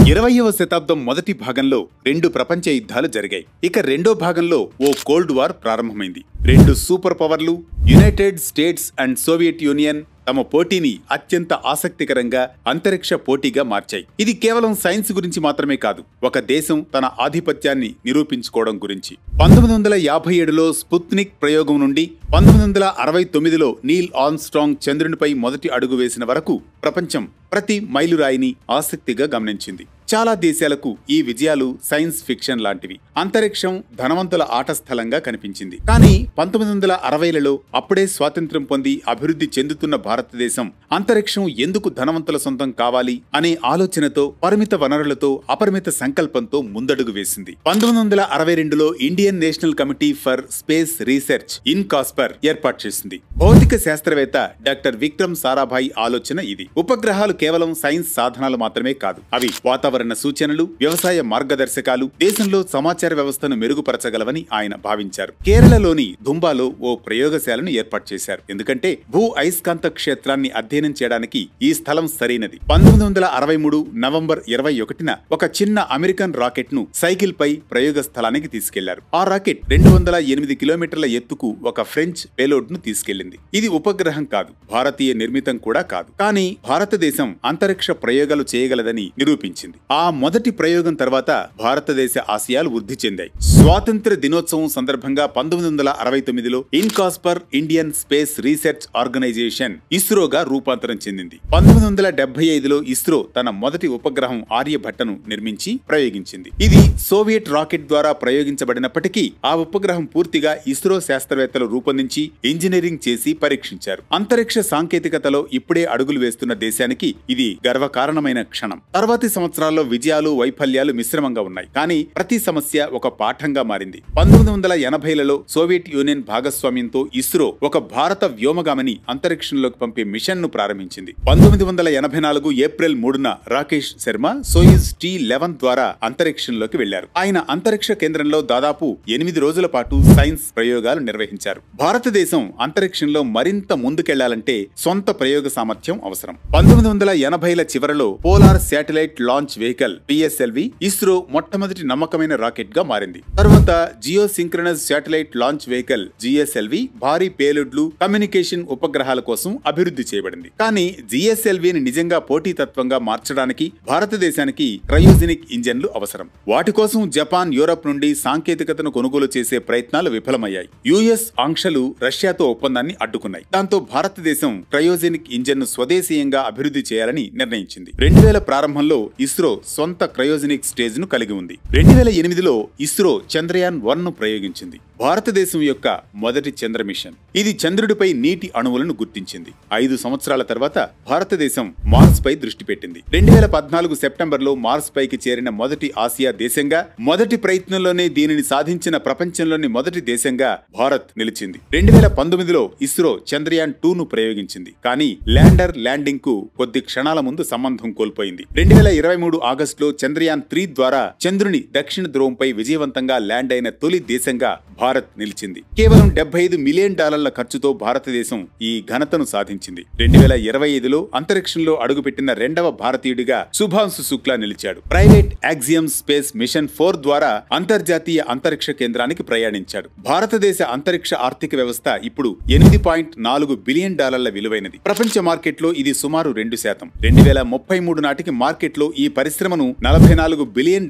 20వ శతాబ్దం మొదటి భాగంలో 2 ప్రపంచ యుద్ధాలు జరిగాయి. ఇక రెండో భాగంలో ఓ కోల్డ్ వార్ ప్రారంభమైంది. 2 సూపర్ పవర్లు United States and Soviet Union తమ పోటీని అత్యంత ఆసక్తికరంగా అంతరిక్ష పోటీగా మార్చాయి. ఇది కేవలం సైన్స్ గురించి మాత్రమే కాదు, ఒక దేశం తన ఆధిపత్యాన్ని నిరూపించుకోవడం గురించి. 1957లో స్పుత్నిక్ ప్రయోగం నుండి 1969లో నీల్ ఆర్మ్స్ట్రాంగ్ చంద్రునిపై మొదటి అడుగు వేసిన వరకు ప్రపంచం ప్రతి మైలురాయిని ఆసక్తిగా గమనించింది. చాలా దేశాలకు ఈ విజయాలు సైన్స్ ఫిక్షన్ లాంటివి. అంతరిక్షం ధనవంతుల ఆట స్థలంగా కనిపించింది. కానీ 1960లలో అప్పుడే స్వాతంత్ర్యం పొంది అభివృద్ధి చెందుతున్న భారతదేశం అంతరిక్షం ఎందుకు ధనవంతుల సొంతం కావాలి అనే ఆలోచనతో, పరిమిత వనరులతో, అపరిమిత సంకల్పంతో ముందడుగు వేసింది. 1962లో Indian National Committee for Space Research INCOSPAR ఏర్పాటు చేసింది. భౌతిక శాస్త్రవేత్త డాక్టర్ విక్రమ్ సారాభాయ్ ఆలోచన ఇది. ఉపగ్రహాలు కేవలం సైన్స్ సాధనాలు మాత్రమే కాదు, అవి వాతావరణ సూచనలు, వ్యవసాయ మార్గదర్శకాలు, దేశంలో సమాచార వ్యవస్థను మెరుగుపరచగలవని ఆయన భావించారు. కేరళలోని దుంబాలో ఓ ప్రయోగశాలను ఏర్పాటు చేశారు. ఎందుకంటే భూ అయస్కాంత క్షేత్రాన్ని అధ్యయనం చేయడానికి ఈ స్థలం సరైనది. 1963 నవంబర్ 21న ఒక చిన్న అమెరికన్ రాకెట్ ను సైకిల్ పై ప్రయోగ స్థలానికి తీసుకెళ్లారు. ఆ రాకెట్ 208 కిలోమీటర్ల ఎత్తుకు ఒక ఫ్రెంచ్ పేలోడ్ ను తీసుకెళ్లింది. ఇది ఉపగ్రహం కాదు, భారతీయ నిర్మితం కూడా కాదు. కానీ భారతదేశం అంతరిక్ష ప్రయోగాలు చేయగలదని నిరూపించింది. ఆ మొదటి ప్రయోగం తర్వాత భారతదేశ ఆశయాలు వృద్ధి చెందాయి. స్వాతంత్ర దినోత్సవం సందర్భంగా 1969లో ఇన్కాస్పర్ ఇండియన్ స్పేస్ రీసెర్చ్ ఆర్గనైజేషన్ ఇస్రోగా రూపాంతరం చెందింది. 1975లో ఇస్రో తన మొదటి ఉపగ్రహం ఆర్యభట్టను నిర్మించి ప్రయోగించింది. ఇది సోవియట్ రాకెట్ ద్వారా ప్రయోగించబడినప్పటికీ ఆ ఉపగ్రహం పూర్తిగా ఇస్రో శాస్త్రవేత్తలు రూపొందించి ఇంజనీరింగ్ చేసి పరీక్షించారు. అంతరిక్ష సాంకేతికతలో ఇప్పుడే అడుగులు వేస్తున్న దేశానికి ఇది గర్వకారణమైన క్షణం. తర్వాతి సంవత్సరాల్లో విజయాలు, వైఫల్యాలు మిశ్రమంగా ఉన్నాయి. కానీ ప్రతి సమస్య ఒక పాఠంగా మారింది. 1980లలో సోవియట్ యూనియన్ భాగస్వామ్యంతో ఇస్రో ఒక భారత వ్యోమగామిని అంతరిక్షంలోకి పంపే మిషన్ ను ప్రారంభించింది. 1984 ఏప్రిల్ 3న రాకేష్ శర్మ సోయుజ్ T-11 ద్వారా అంతరిక్షంలోకి వెళ్లారు. ఆయన అంతరిక్ష కేంద్రంలో దాదాపు 8 రోజుల పాటు సైన్స్ ప్రయోగాలు నిర్వహించారు. భారతదేశం అంతరిక్షంలో మరింత ముందుకెళ్లాలంటే సొంత ప్రయోగ సామర్థ్యం అవసరం. 1980ల చివరలో polar satellite launch vehicle PSLV ISRO మొట్టమొదటి నమ్మకమైన రాకెట్ గా మారింది. తర్వాత geosynchronous satellite launch vehicle GSLV భారీ పేలుడ్లు, కమ్యూనికేషన్ ఉపగ్రహాల కోసం అభివృద్ధి చేయబడింది. కానీ GSLVని నిజంగా పోటీతత్వంగా మార్చడానికి భారతదేశానికి క్రయోజెనిక్ ఇంజన్లు అవసరం. వాటి కోసం జపాన్, యూరప్ నుండి సాంకేతికతను కొనుగోలు చేసే ప్రయత్నాలు విఫలమయ్యాయి. US ఆంక్షలు రష్యాతో ఒప్పందాన్ని అడ్డుకున్నాయి. దాంతో భారతదేశం క్రయోజెనిక్ ఇంజన్ ను స్వదేశీయంగా అభివృద్ధి చేయాలని నిర్ణయించింది. 2000 ప్రారంభంలో ఇస్రో సొంత క్రయోజెనిక్ స్టేజ్ ను కలిగి ఉంది. 2008లో ఇస్రో చంద్రయాన్-1 ను ప్రయోగించింది. భారతదేశం యొక్క మొదటి చంద్ర మిషన్. ఇది చంద్రుడిపై నీటి అణువులను గుర్తించింది. 5 సంవత్సరాల తర్వాత భారతదేశం మార్స్ పై దృష్టి పెట్టింది. 2014 సెప్టెంబర్లో మార్స్ పైకి చేరిన మొదటి ఆసియా దేశంగా, మొదటి ప్రయత్నంలోనే దీనిని సాధించిన ప్రపంచంలోని మొదటి దేశంగా భారత్ నిలిచింది. 2019లో ఇస్రో చంద్రయాన్-2 ను ప్రయోగించింది. కానీ ల్యాండర్ ల్యాండింగ్ కు కొద్ది క్షణాల ముందు సంబంధం కోల్పోయింది. 2023 ఆగస్టులో చంద్రయాన్-3 ద్వారా చంద్రుని దక్షిణ ధ్రువంపై విజయవంతంగా ల్యాండ్ అయిన తొలి దేశంగా భారత్ నిలిచింది. కేవలం $70 మిలియన్ ఖర్చుతో భారతదేశం ఈ ఘనతను సాధించింది. 2025లో అంతరిక్షంలో అడుగుపెట్టిన రెండవ భారతీయుడిగా శుభాంశు శుక్లా నిలిచాడు. ప్రైవేట్ యాక్సియం స్పేస్ మిషన్ 4 ద్వారా అంతర్జాతీయ అంతరిక్ష కేంద్రానికి ప్రయాణించాడు. భారతదేశ అంతరిక్ష ఆర్థిక వ్యవస్థ ఇప్పుడు $8.4 బిలియన్ విలువైనది. ప్రపంచ మార్కెట్లో ఇది సుమారు 2%. 2033 నాటికి మార్కెట్లో ఈ పరిశ్రమను $44 బిలియన్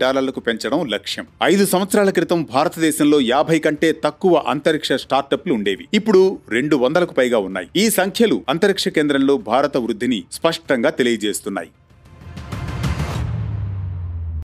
పెంచడం లక్ష్యం. 5 సంవత్సరాల క్రితం భారతదేశంలో 50 కంటే తక్కువ అంతరిక్ష స్టార్టప్లు ఉండేవి. ఇప్పుడు 200కు పైగా ఉన్నాయి. ఈ సంఖ్యలు అంతరిక్ష కేంద్రంలో భారత వృద్ధిని స్పష్టంగా తెలియజేస్తున్నాయి.